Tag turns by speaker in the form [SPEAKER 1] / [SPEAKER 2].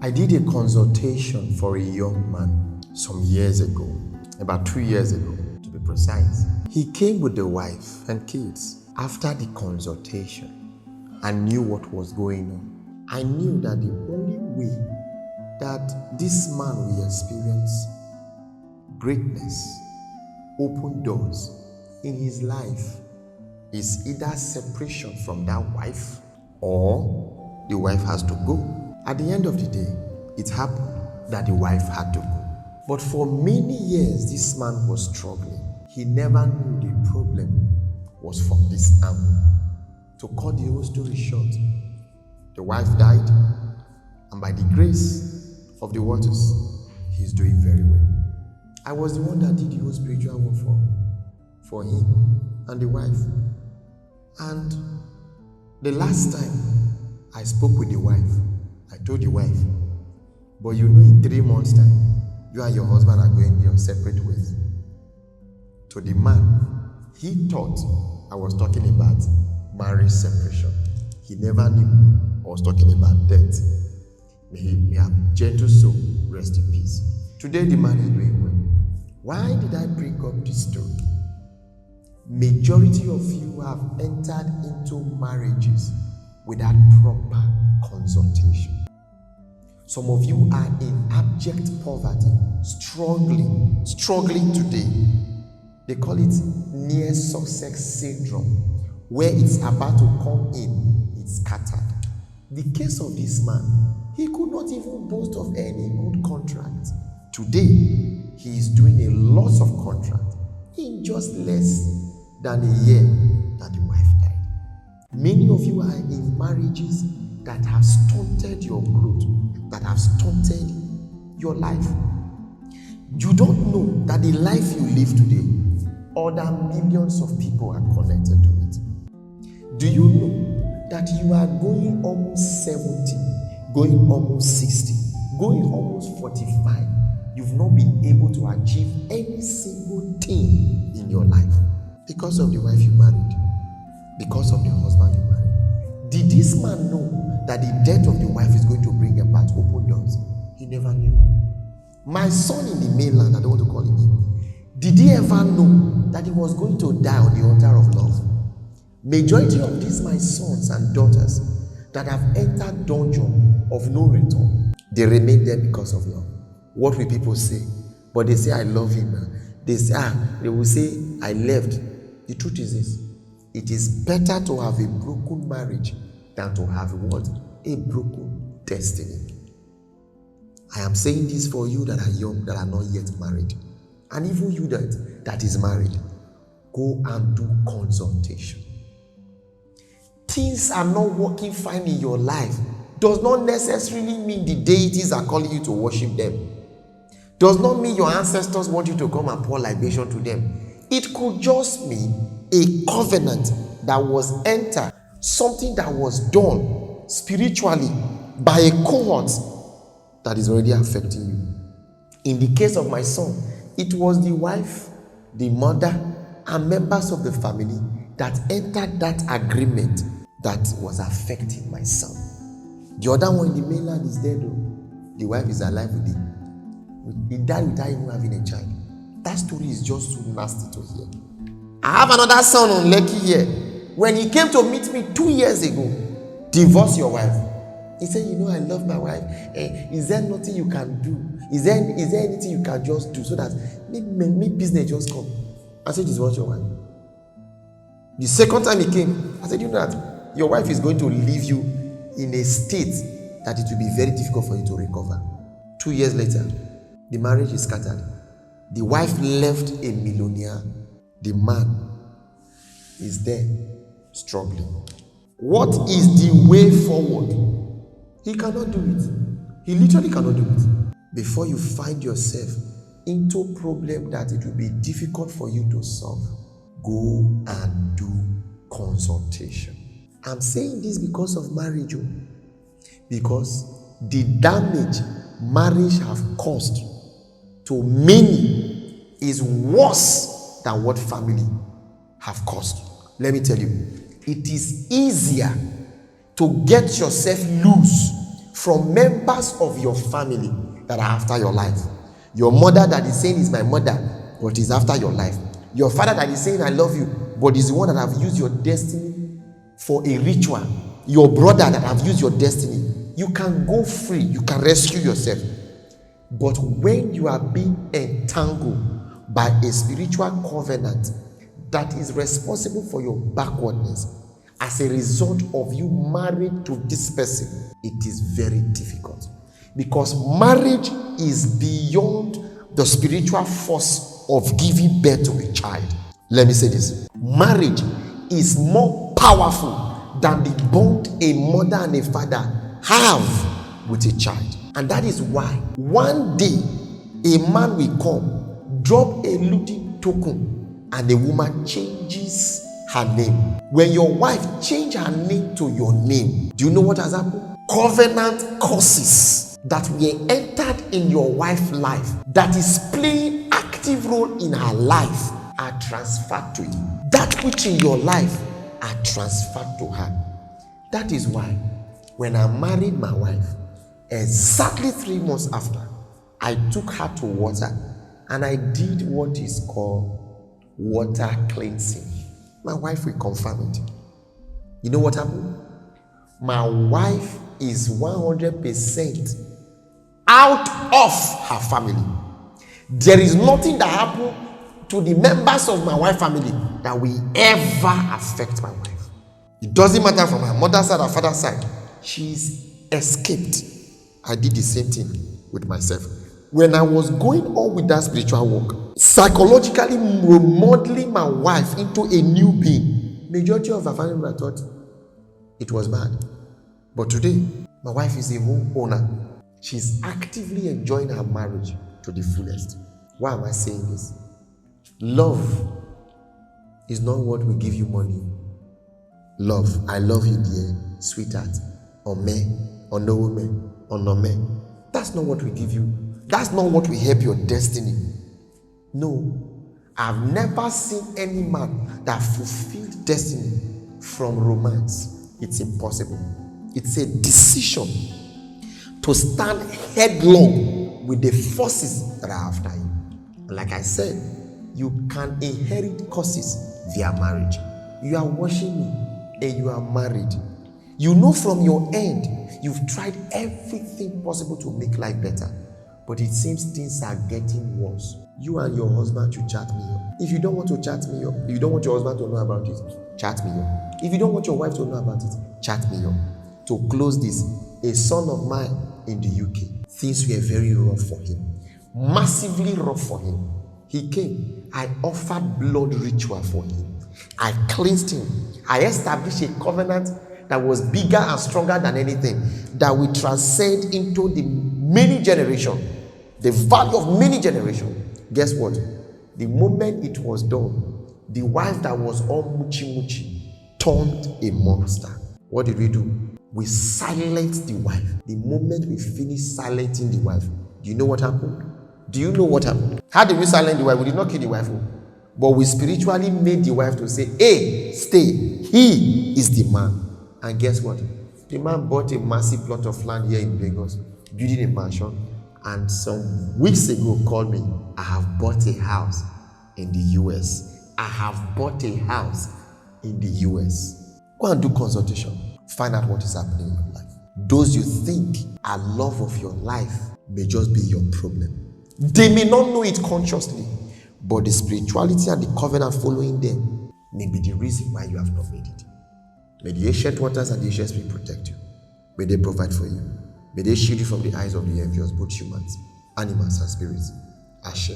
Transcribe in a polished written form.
[SPEAKER 1] I did a consultation for a young man some years ago, about 2 years ago to be precise. He came with the wife and kids. After the consultation, I knew what was going on. I knew that the only way that this man will experience greatness, open doors in his life is either separation from that wife or the wife has to go. At the end of the day, it happened that the wife had to go. But for many years, this man was struggling. He never knew the problem was from this angle. To cut the whole story short, the wife died, and by the grace of the waters, he's doing very well. I was the one that did the whole spiritual work for him and the wife. And the last time I spoke with the wife, I told the wife, but you know in 3 months' time, you and your husband are going your separate ways. To the man, he thought I was talking about marriage separation. He never knew I was talking about death. May have gentle soul rest in peace. Today the man is doing well. Why did I bring up this story? Majority of you have entered into marriages without proper consultation. Some of you are in abject poverty, struggling today. They call it near success syndrome, where it's about to come in, it's scattered. The case of this man, he could not even boast of any good contract. Today, he is doing a lot of contract in just less than a year that the wife died. Many of you are in marriages that have stunted your growth, that have stunted your life. You don't know that the life you live today, other millions of people are connected to it. Do you know that you are going almost 70, going almost 60, going almost 45? You've not been able to achieve any single thing in your life because of the wife you married, because of the husband you married. Did this man know that the death of the wife is going to bring about open doors? He never knew. My son in the mainland, I don't want to call him in, did he ever know that he was going to die on the altar of love? Majority of these my sons and daughters that have entered dungeon of no return, they remain there because of love. What will people say? But they say, I love him now. They will say, I left. The truth is this: it is better to have a broken marriage than to have what? A broken destiny. I am saying this for you that are young, that are not yet married. And even you that is married, go and do consultation. Things are not working fine in your life does not necessarily mean the deities are calling you to worship them. Does not mean your ancestors want you to come and pour libation to them. It could just mean a covenant that was entered, something that was done spiritually by a cohort that is already affecting you. In the case of my son, it was the wife, the mother, and members of the family that entered that agreement that was affecting my son. The other one in the mainland is dead though. The wife is alive with him. He died without even having a child. That story is just so nasty to hear. I have another son on Lekki here. When he came to meet me 2 years ago, divorce your wife. He said, I love my wife. Is there nothing you can do? Is there anything you can just do so that maybe business just come? I said, divorce your wife. The second time he came, I said, you know that your wife is going to leave you in a state that it will be very difficult for you to recover. 2 years later, the marriage is scattered. The wife left a millionaire. The man is there struggling. What is the way forward? He cannot do it. He literally cannot do it. Before you find yourself into a problem that it will be difficult for you to solve, go and do consultation. I'm saying this because of marriage, because the damage marriage have caused to many is worse than what family have caused. Let me tell you, it is easier to get yourself loose from members of your family that are after your life. Your mother that is saying is my mother, but is after your life. Your father that is saying I love you, but is the one that have used your destiny for a ritual. Your brother that have used your destiny. You can go free. You can rescue yourself. But when you are being entangled by a spiritual covenant that is responsible for your backwardness as a result of you married to this person, it is very difficult. Because marriage is beyond the spiritual force of giving birth to a child. Let me say this. Marriage is more powerful than the bond a mother and a father have with a child. And that is why one day a man will come, drop a looting token, and a woman changes her name. When your wife change her name to your name, do you know what has happened? Covenant curses that were entered in your wife's life, that is playing active role in her life, are transferred to you. That which in your life are transferred to her. That is why when I married my wife, exactly 3 months after, I took her to water and I did what is called water cleansing. My wife will confirm it. You know what happened? My wife is 100% out of her family. There is nothing that happened to the members of my wife's family that will ever affect my wife. It doesn't matter from her mother's side or father's side. She's escaped. I did the same thing with myself. When I was going on with that spiritual work, psychologically remodeling my wife into a new being, majority of her family members thought it was bad. But today, my wife is a home owner. She's actively enjoying her marriage to the fullest. Why am I saying this? Love is not what will give you money. Love, I love you, dear, sweetheart, or me, or no woman, or no man. That's not what will give you. That's not what will help your destiny. No, I've never seen any man that fulfilled destiny from romance. It's impossible. It's a decision to stand headlong with the forces that are after you. And like I said, you can inherit curses via marriage. You are watching me and you are married. You know from your end, you've tried everything possible to make life better, but it seems things are getting worse. You and your husband should chat me up. If you don't want to chat me up, if you don't want your husband to know about it, chat me up. If you don't want your wife to know about it, chat me up. To close this, a son of mine in the UK, things were very rough for him, massively rough for him. He came, I offered blood ritual for him. I cleansed him. I established a covenant that was bigger and stronger than anything, that will transcend into the many generations, the value of many generations. Guess what? The moment it was done, the wife that was all muchi turned a monster. What did we do? We silenced the wife. The moment we finished silencing the wife, do you know what happened? Do you know what happened? How did we silence the wife? We did not kill the wife, but we spiritually made the wife to say, hey, stay. He is the man. And guess what? The man bought a massive plot of land here in Lagos, building a mansion, and some weeks ago called me, I have bought a house in the US. I have bought a house in the US. Go and do consultation. Find out what is happening in your life. Those you think are love of your life may just be your problem. They may not know it consciously, but the spirituality and the covenant following them may be the reason why you have not made it. May the ancient waters and the ancient spirit protect you. May they provide for you. May they shield you from the eyes of the envious, both humans, animals, and spirits. Ashe.